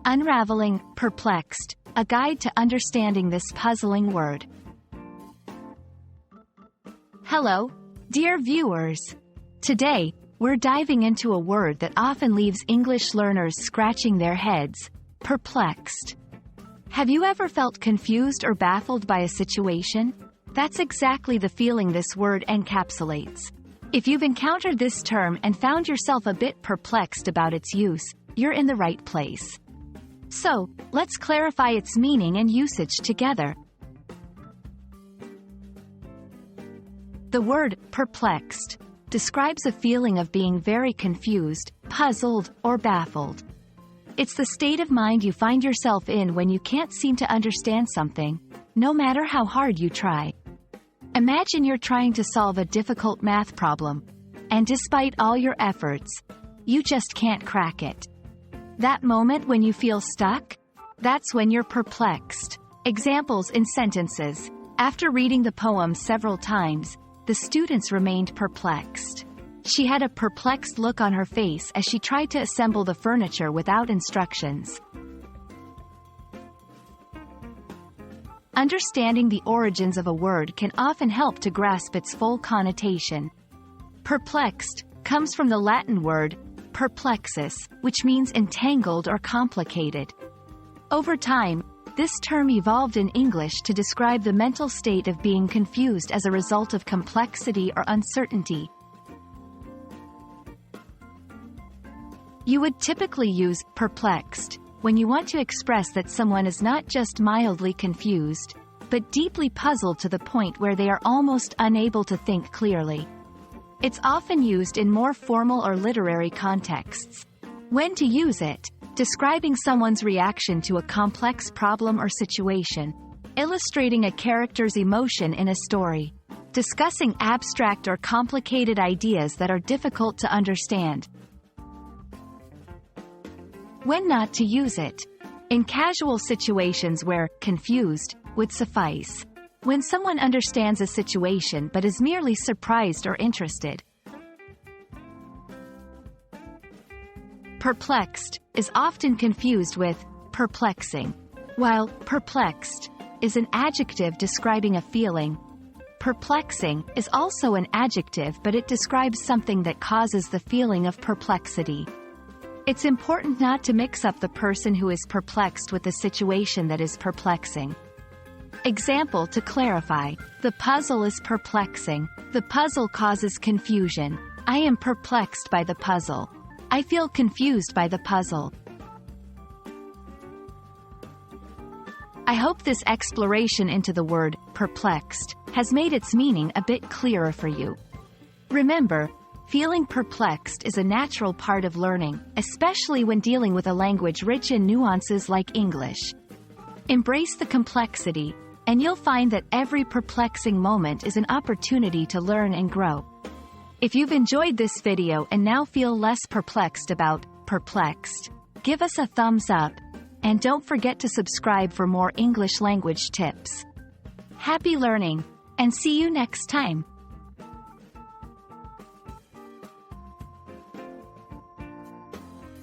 Unraveling Perplexed, a guide to understanding this puzzling word. Hello, dear viewers. Today, we're diving into a word that often leaves English learners scratching their heads: perplexed. Have you ever felt confused or baffled by a situation? That's exactly the feeling this word encapsulates. If you've encountered this term and found yourself a bit perplexed about its use, you're in the right place. So, let's clarify its meaning and usage together. The word perplexed describes a feeling of being very confused, puzzled, or baffled. It's the state of mind you find yourself in when you can't seem to understand something, no matter how hard you try. Imagine you're trying to solve a difficult math problem, and despite all your efforts, you just can't crack it. That moment when you feel stuck? That's when you're perplexed. Examples in sentences. After reading the poem several times, the students remained perplexed. She had a perplexed look on her face as she tried to assemble the furniture without instructions. Understanding the origins of a word can often help to grasp its full connotation. Perplexed comes from the Latin word perplexus, which means entangled or complicated. Over time, this term evolved in English to describe the mental state of being confused as a result of complexity or uncertainty. You would typically use perplexed when you want to express that someone is not just mildly confused, but deeply puzzled to the point where they are almost unable to think clearly. It's often used in more formal or literary contexts. When to use it: describing someone's reaction to a complex problem or situation, illustrating a character's emotion in a story, discussing abstract or complicated ideas that are difficult to understand. When not to use it: in casual situations where confused would suffice. When someone understands a situation but is merely surprised or interested. Perplexed is often confused with perplexing. While perplexed is an adjective describing a feeling, perplexing is also an adjective, but it describes something that causes the feeling of perplexity. It's important not to mix up the person who is perplexed with the situation that is perplexing. Example to clarify: the puzzle is perplexing. The puzzle causes confusion. I am perplexed by the puzzle. I feel confused by the puzzle. I hope this exploration into the word perplexed has made its meaning a bit clearer for you. Remember, feeling perplexed is a natural part of learning, especially when dealing with a language rich in nuances like English. Embrace the complexity, and you'll find that every perplexing moment is an opportunity to learn and grow. If you've enjoyed this video and now feel less perplexed about perplexed, give us a thumbs up, and don't forget to subscribe for more English language tips. Happy learning, and see you next time.